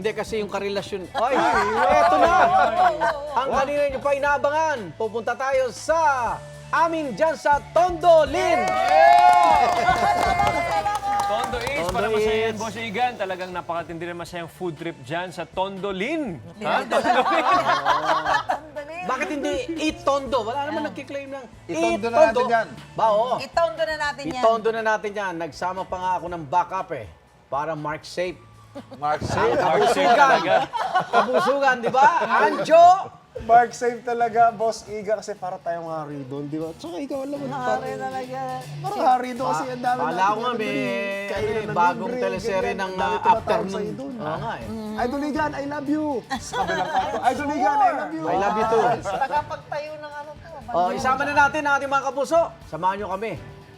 Hindi kasi yung karelasyon. Ay, eto na! Ang kanina nyo pa inaabangan. Pupunta tayo sa amin dyan sa Tondo, Lin! Tondo Eats, Tondo para masaya yan, Eats. Boss Igan. Talagang napakatindi na masayang food trip dyan sa Tondo Lin. Ha? Bakit hindi Itondo? Wala naman nagkiklaim ng Itondo na natin yan. Ba, oo. Itondo na natin yan. Itondo na natin yan. Nagsama pa nga ako ng backup eh. Para Mark Safe. Mark Safe. Kabusugan. Kabusugan, di ba? Anjo! Mark, save talaga, Boss Iga, kasi para tayong hari doon, di ba? Tsaka ikaw alam mo, Hari talaga. parang hari doon kasi ang dami Kala ko nga may bagong teleserye ng afternoon. Oo nga eh. Idol Igan, I love you! Sa kabilang kanto, Idol Igan, I love you! I love you too. Nakapagtayo ng ano to. Oh, isama na natin ang ating mga kapuso. Samahan nyo kami.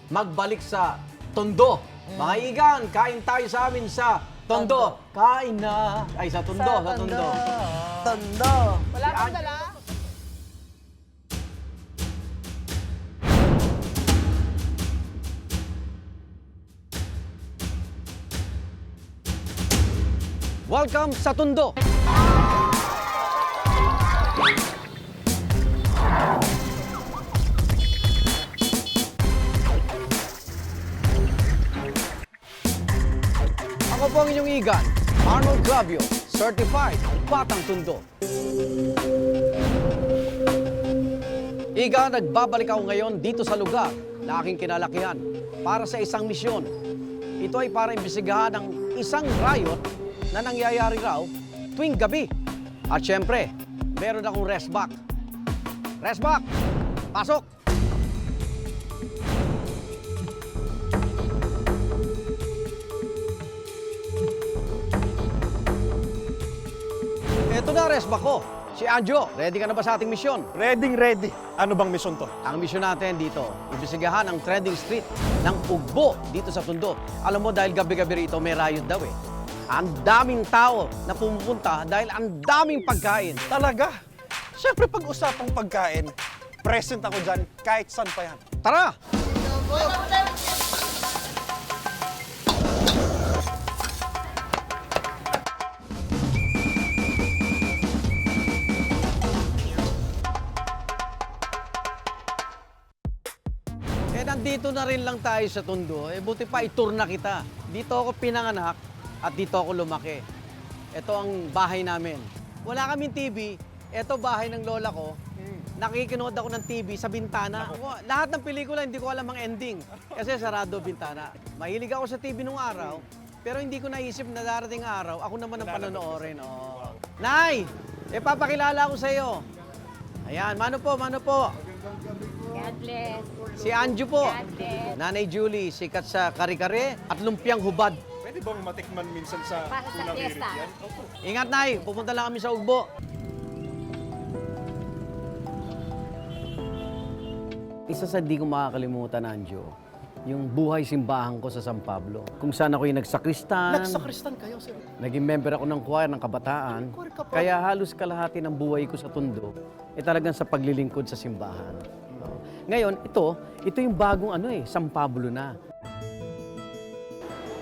Magbalik sa Tondo. Mga igan, kain tayo sa amin sa Tondo. Kain na. Ay, sa Tondo. Sa Tondo. Tondo. Wala kang dala? Welcome sa Tondo. Ako po ang inyong igan, Arnold Gravio, Certified Batang Tondo. Iga, nagbabalik ako ngayon dito sa lugar na aking kinalakihan para sa isang misyon. Ito ay para imbestigahan ang isang riot na nangyayari raw tuwing gabi. At syempre, meron akong restback. Restback! Pasok! Ito na restback ko. Si Anjo, ready ka na ba sa ating misyon? Ready. Ano bang mission to? Ang misyon natin dito, imbestigahan ang trending street ng Ugbo dito sa Tondo. Alam mo, dahil gabi-gabi rito may riot daw eh. Ang daming tao na pumupunta dahil ang daming pagkain. Talaga? Siyempre, pag-usapang pagkain, present ako dyan kahit saan pa yan. Tara! Nandito na rin lang tayo sa Tondo. Buti pa itur na kita. Dito ako pinanganak at dito ako lumaki. Ito ang bahay namin. Wala kaming TV. Ito bahay ng lola ko. Nakikinood ako ng TV sa bintana. Lahat ng pelikula hindi ko alam ang ending. Kasi sarado bintana. Mahilig ako sa TV nung araw. Pero hindi ko naisip na darating araw, ako naman ang panonoorin. Oh. Nay! Papakilala ko sa iyo. Ayan, mano po. God bless. Si Anjo po. God bless. Nanay Julie, sikat sa kare-kare at lumpiang hubad. Pwede bang matikman minsan sa Para sa fiesta. Ingat, Nay. Pupunta lang kami sa Ugbo. Isa sa di ko makakalimutan, Anjo, yung buhay simbahan ko sa San Pablo. Kung saan ako yung nagsakristan. Nagsakristan kayo, sir. Naging member ako ng choir ng kabataan. Kaya halos kalahati ng buhay ko sa Tondo, talagang sa paglilingkod sa simbahan. Ngayon, ito yung bagong San Pablo na.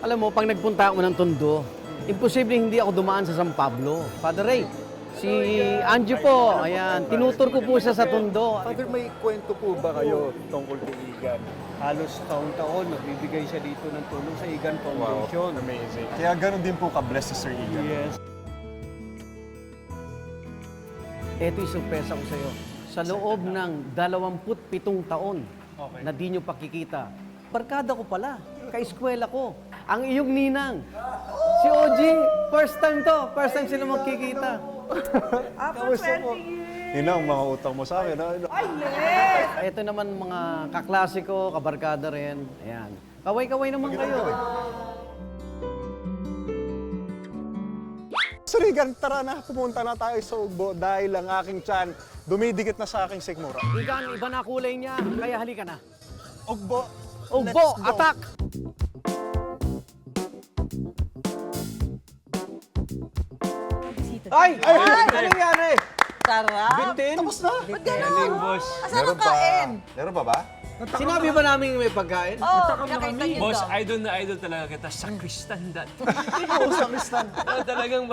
Alam mo, pag nagpunta ako ng Tondo, imposible hindi ako dumaan sa San Pablo. Father Ray, si Anjo po, ayan, tinutur ko po siya sa Tondo. Father, may kwento po ba kayo tungkol kay Igan? Halos taon-taon, nagbibigay siya dito ng tulong sa Igan Foundation. Amazing. Kaya ganun din po ka-bless si Sir Igan. Yes. Ito yung sorpresa ko sa'yo. Sa loob ng 27 taon na di nyo pakikita, barkada ko pala, ka-eskwela ko, ang iyong ninang, si OG, first time sila magkikita. Kamusta po? Yun ang mga utang mo sa akin. Ito naman mga kaklase ko, kabarkada rin. Ayan. Kaway-kaway naman kayo. Sir Igan, tara na, pumunta na tayo sa Ugbo dahil ang aking tiyan dumidikit na sa aking sikmura. Igan, iba na kulay niya, kaya halika na. Ugbo! Ugbo, Let's go. attack! Ay! Ano nangyari? Sarap. Bintin? Tapos na! Ba't gano'n? Boss. Asan ang kain? Meron pa ba? Sinabi ba namin may pagkain? Oh, nakita niyo Boss, daw. idol na idol talaga kita. Sakristan dat. Oo, sa Kristan. Talagang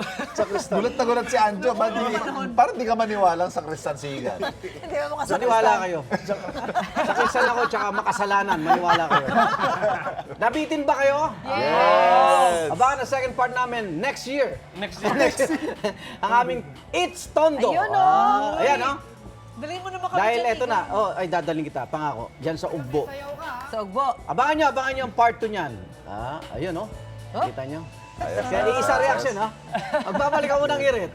Gulat na gulat si Anjo. Parang di ka maniwalang sa Kristan Sigan. Hindi mo kasama. Maniwala kayo. Sa Kristan ako, tsaka makasalanan. Maniwala kayo. Nabitin ba kayo? Yes! Abangan ang second part namin next year. next year. Ang aming It's Tondo. Ayun, oh. Ayan, oh. Dali mo naman kami Dahil dyan, eto Ika. na. Oh, ay, dadaling kita. Pangako. Diyan sa Ugbo. Sa ugbo. Abangan nyo ang part 2 niyan. Ayun, oh. Kita nyo? Kaya isa reaction, ha? Magbabalik ako ng irit.